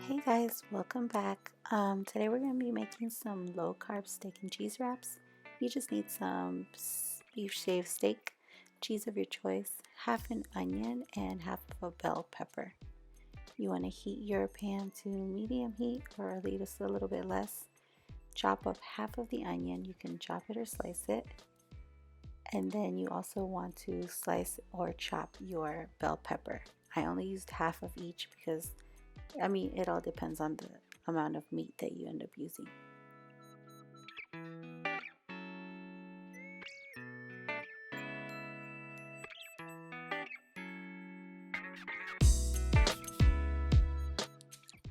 Hey guys, welcome back. Today we're going to be making some low carb steak and cheese wraps. You just need some beef shaved steak, cheese of your choice, half an onion, and half of a bell pepper. You want to heat your pan to medium heat or at least a little bit less. Chop up half of the onion. You can chop it or slice it. And then you also want to slice or chop your bell pepper. I only used half of each because it all depends on the amount of meat that you end up using.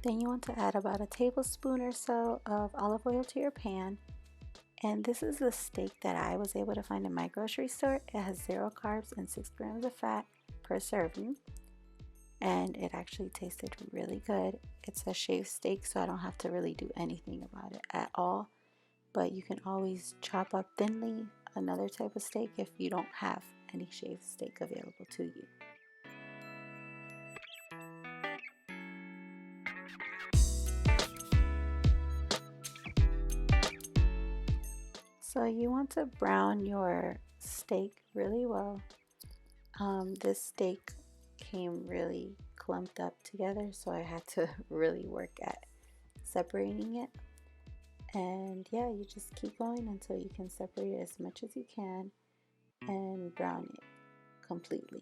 Then you want to add about a tablespoon or so of olive oil to your pan. And this is the steak that I was able to find in my grocery store. It has 0 carbs and 6 grams of fat per serving. And it actually tasted really good. It's a shaved steak, so I don't have to really do anything about it at all. But you can always chop up thinly another type of steak if you don't have any shaved steak available to you. So you want to brown your steak really well. This steak came really clumped up together, so I had to really work at separating it. And yeah, you just keep going until you can separate it as much as you can and brown it completely.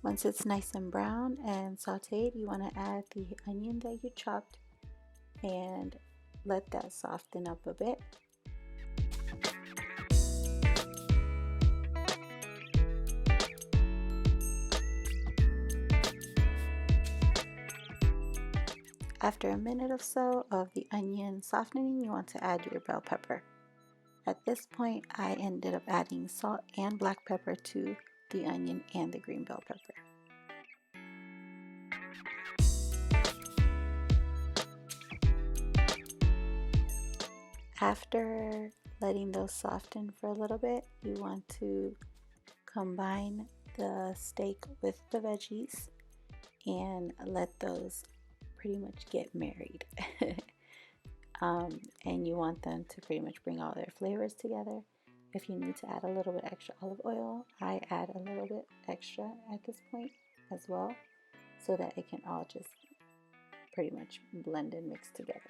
Once it's nice and brown and sauteed, you want to add the onion that you chopped and let that soften up a bit. After a minute or so of the onion softening, you want to add your bell pepper. At this point, I ended up adding salt and black pepper to the onion and the green bell pepper. After letting those soften for a little bit, you want to combine the steak with the veggies and let those pretty much get married. And you want them to pretty much bring all their flavors together. If you need to add a little bit extra olive oil, I add a little bit extra at this point as well, so that it can all just pretty much blend and mix together.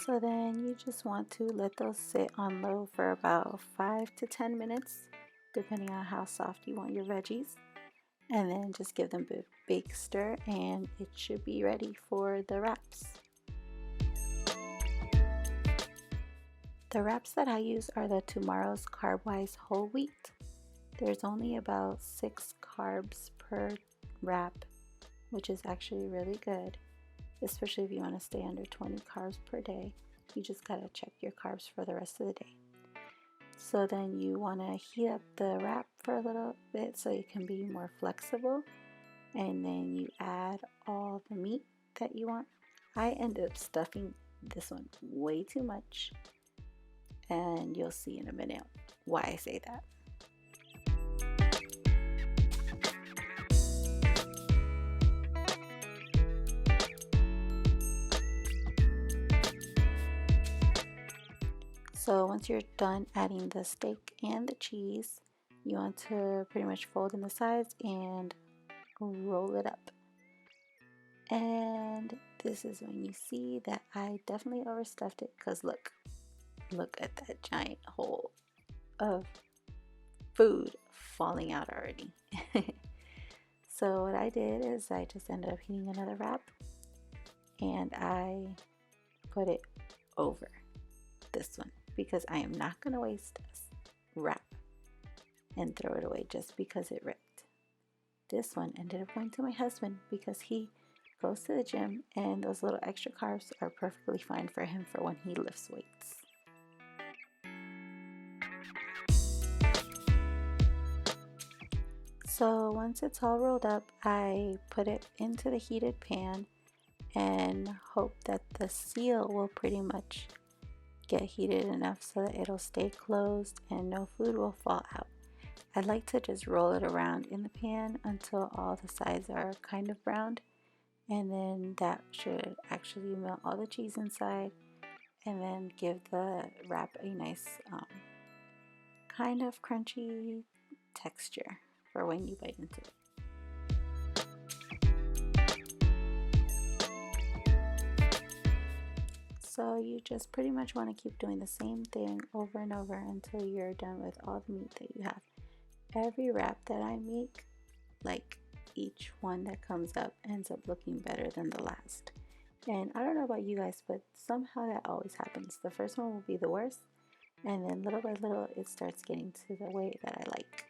So then you just want to let those sit on low for about 5 to 10 minutes, depending on how soft you want your veggies. And then just give them a big stir and it should be ready for the wraps. The wraps that I use are the Tomorrow's Carb whole wheat. There's only about 6 carbs per wrap, which is actually really good, especially if you want to stay under 20 carbs per day. You just gotta check your carbs for the rest of the day. So then you want to heat up the wrap for a little bit so it can be more flexible, and then you add all the meat that you want. I ended up stuffing this one way too much, and you'll see in a minute why I say that. So once you're done adding the steak and the cheese, you want to pretty much fold in the sides and roll it up. And this is when you see that I definitely overstuffed it, because look at that giant hole of food falling out already. So what I did is I just ended up heating another wrap and I put it over this one, because I am not going to waste a wrap and throw it away just because it ripped. This one ended up going to my husband because he goes to the gym, and those little extra carbs are perfectly fine for him for when he lifts weights. So once it's all rolled up, I put it into the heated pan and hope that the seal will pretty much get heated enough so that it'll stay closed and no food will fall out. I like to just roll it around in the pan until all the sides are kind of browned, and then that should actually melt all the cheese inside and then give the wrap a nice kind of crunchy texture for when you bite into it. So you just pretty much want to keep doing the same thing over and over until you're done with all the meat that you have. Every wrap that I make, like each one that comes up ends up looking better than the last. And I don't know about you guys, but somehow that always happens. The first one will be the worst, and then little by little it starts getting to the way that I like.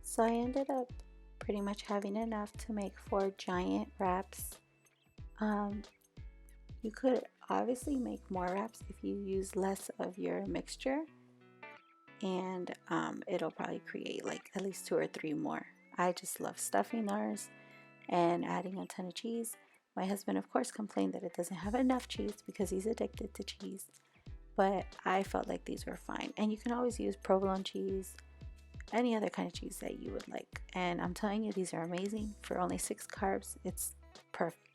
So I ended up pretty much having enough to make 4 giant wraps. You could obviously make more wraps if you use less of your mixture, and it'll probably create like at least 2 or 3 more. I just love stuffing ours and adding a ton of cheese. My husband, of course, complained that it doesn't have enough cheese because he's addicted to cheese, but I felt like these were fine. And you can always use provolone cheese, any other kind of cheese that you would like. And I'm telling you, these are amazing. For only 6 carbs, it's perfect.